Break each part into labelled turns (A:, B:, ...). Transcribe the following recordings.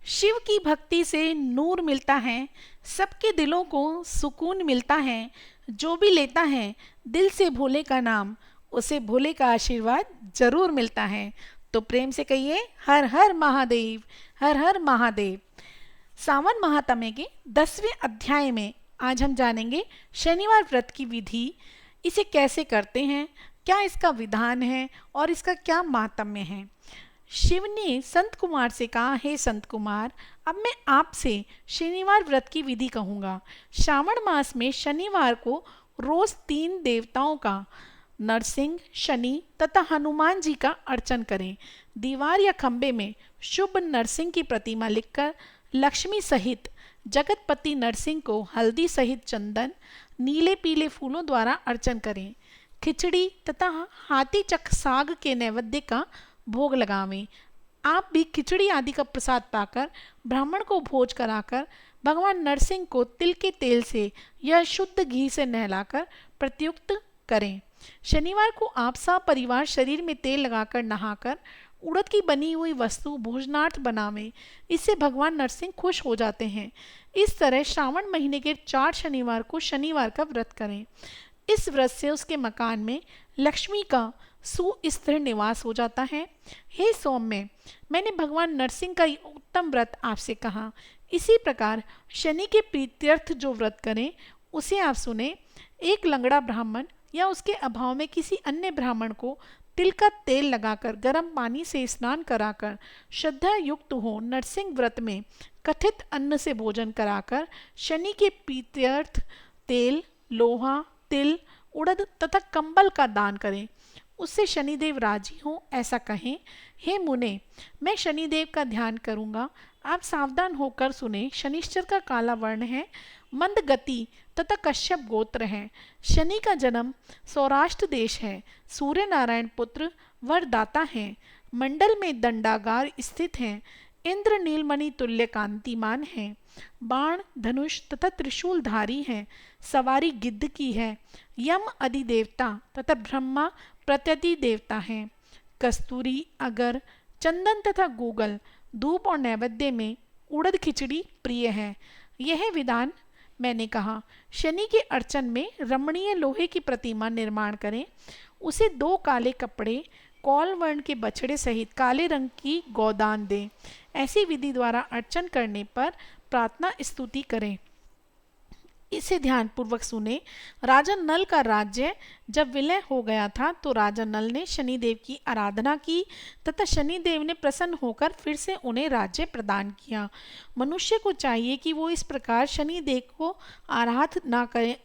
A: शिव की भक्ति से नूर मिलता है, सबके दिलों को सुकून मिलता है। जो भी लेता है दिल से भोले का नाम, उसे भोले का आशीर्वाद जरूर मिलता है। तो प्रेम से कहिए, हर हर महादेव, हर हर महादेव। सावन महात्म्य के 10वें अध्याय में आज हम जानेंगे शनिवार व्रत की विधि, इसे कैसे करते हैं, क्या इसका विधान है और इसका क्या महात्म्य है। शिव ने संत कुमार से कहा, हे संत कुमार, अब मैं आपसे शनिवार व्रत की विधि कहूँगा। श्रावण मास में शनिवार को रोज 3 देवताओं का, नरसिंह, शनि तथा हनुमान जी का अर्चन करें। दीवार या खंबे में शुभ नरसिंह की प्रतिमा लिखकर लक्ष्मी सहित जगतपति नरसिंह को हल्दी सहित चंदन, नीले पीले फूलों द्वारा अर्चन करें। खिचड़ी तथा हाथी चक साग के नैवेद्य का भोग लगावें। आप भी खिचड़ी आदि का प्रसाद पाकर ब्राह्मण को भोज कराकर भगवान नरसिंह को तिल के तेल से या शुद्ध घी से नहलाकर प्रत्युक्त करें। शनिवार को आप सपरिवार शरीर में तेल लगाकर नहाकर उड़द की बनी हुई वस्तु भोजनार्थ बनावें। इससे भगवान नरसिंह खुश हो जाते हैं। इस तरह श्रावण महीने के 4 शनिवार को शनिवार का व्रत करें। इस व्रत से उसके मकान में लक्ष्मी का सुस्थिर निवास हो जाता है। हे सौम्य, मैंने भगवान नरसिंह का उत्तम व्रत आपसे कहा। इसी प्रकार शनि के प्रीत्यर्थ जो व्रत करें उसे आप सुने। एक लंगड़ा ब्राह्मण या उसके अभाव में किसी अन्य ब्राह्मण को तिल का तेल लगाकर गर्म पानी से स्नान कराकर श्रद्धा युक्त हो नरसिंह व्रत में कथित अन्न से भोजन कराकर शनि के प्रीत्यर्थ तेल, लोहा, तिल, उड़द तथा कंबल का दान करें। उससे शनिदेव राजी हों ऐसा कहें। हे मुने, मैं शनिदेव का ध्यान करूंगा, आप सावधान होकर सुने। शनिश्चर का काला वर्ण है, मंद गति तथा कश्यप गोत्र है। शनि का जन्म सौराष्ट्र देश है। सूर्य नारायण पुत्र वरदाता है। मंडल में दंडागार स्थित है। इंद्र नीलमणि तुल्य कांतिमान है। बाण, धनुष तथा त्रिशूल धारी है। सवारी गिद्ध की है। यम अधिदेवता तथा ब्रह्मा प्रत्यति देवता है। कस्तूरी, अगर, चंदन तथा गूगल, धूप और नैवेद्य में उड़द खिचड़ी प्रिय है। यह विधान मैंने कहा। शनि के अर्चन में रमणीय लोहे की प्रतिमा निर्माण करें। उसे 2 काले कपड़े, कौल वर्ण के बछड़े सहित काले रंग की गोदान दें। ऐसी विधि द्वारा अर्चन करने पर प्रार्थना स्तुति करें। इसे ध्यानपूर्वक सुने। राजा नल का राज्य जब विलय हो गया था तो राजा नल ने शनिदेव की आराधना की तथा शनिदेव ने प्रसन्न होकर फिर से उन्हें राज्य प्रदान किया। मनुष्य को चाहिए कि वो इस प्रकार शनिदेव को आराधना करे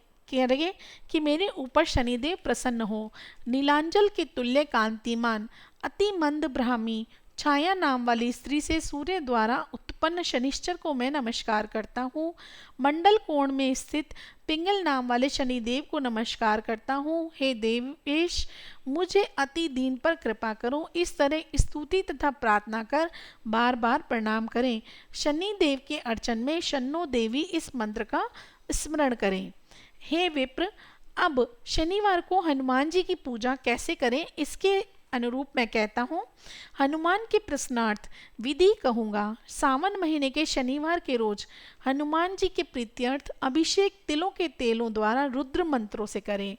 A: कि मेरे ऊपर शनिदेव प्रसन्न हो। नीलांजल के तुल्य कांतिमान अति मंद ब्राह्मी छाया नाम वाली स्त्री से सूर्य द्वारा उत्पन्न शनिश्चर को मैं नमस्कार करता हूँ। मंडल कोण में स्थित पिंगल नाम वाले शनिदेव को नमस्कार करता हूँ। हे देवेश, मुझे अति दीन पर कृपा करो। इस तरह स्तुति तथा प्रार्थना कर बार बार प्रणाम करें। शनिदेव के अर्चन में शन्नो देवी इस मंत्र का स्मरण करें। हे विप्र, अब शनिवार को हनुमान जी की पूजा कैसे करें इसके अनुरूप मैं कहता हूँ। हनुमान के प्रश्नार्थ विधि कहूँगा। सावन महीने के शनिवार के रोज हनुमान जी के प्रीत्यर्थ अभिषेक तिलों के तेलों द्वारा रुद्र मंत्रों से करें।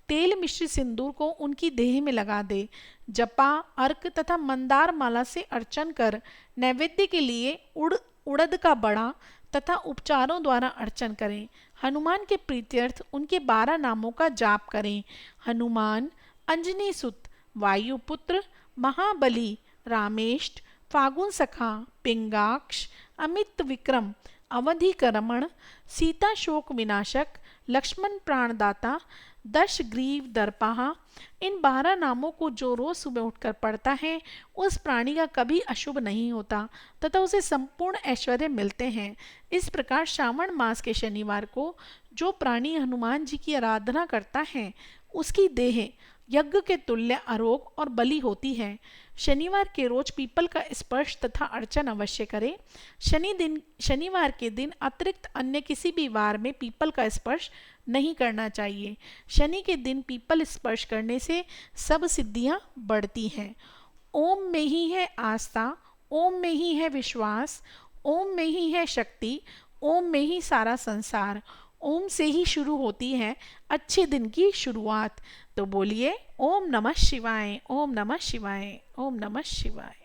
A: तेल मिश्रित सिंदूर को उनकी देह में लगा दे। जपा, अर्क तथा मंदार माला से अर्चन कर नैवेद्य के लिए उड़द का बड़ा तथा उपचारों द्वारा अर्चन करें। हनुमान के प्रीत्यर्थ उनके 12 नामों का जाप करें। हनुमान, अंजनी सुत, वायुपुत्र, महाबली, रामेष्ट, फागुन सखा, पिंगाक्ष, अमित विक्रम, अवधिकरमण, सीता शोक विनाशक, लक्ष्मण प्राणदाता, दश ग्रीव दर्पाहा, इन 12 नामों को जो रोज सुबह उठकर पढ़ता है उस प्राणी का कभी अशुभ नहीं होता तथा उसे संपूर्ण ऐश्वर्य मिलते हैं। इस प्रकार श्रावण मास के शनिवार को जो प्राणी हनुमान जी की आराधना करता है उसकी देह यज्ञ के तुल्य आरोग और बली होती है। शनिवार के रोज पीपल का स्पर्श तथा अर्चन अवश्य करें। शनिवार के दिन अतिरिक्त अन्य किसी भी वार में पीपल का स्पर्श नहीं करना चाहिए। शनि के दिन पीपल स्पर्श करने से सब सिद्धियां बढ़ती हैं। ओम में ही है आस्था, ओम में ही है विश्वास, ओम में ही है शक्ति, ओम में ही सारा संसार, ओम से ही शुरू होती है अच्छे दिन की शुरुआत। तो बोलिए ओम नमः शिवाय, ओम नमः शिवाय, ओम नमः शिवाय।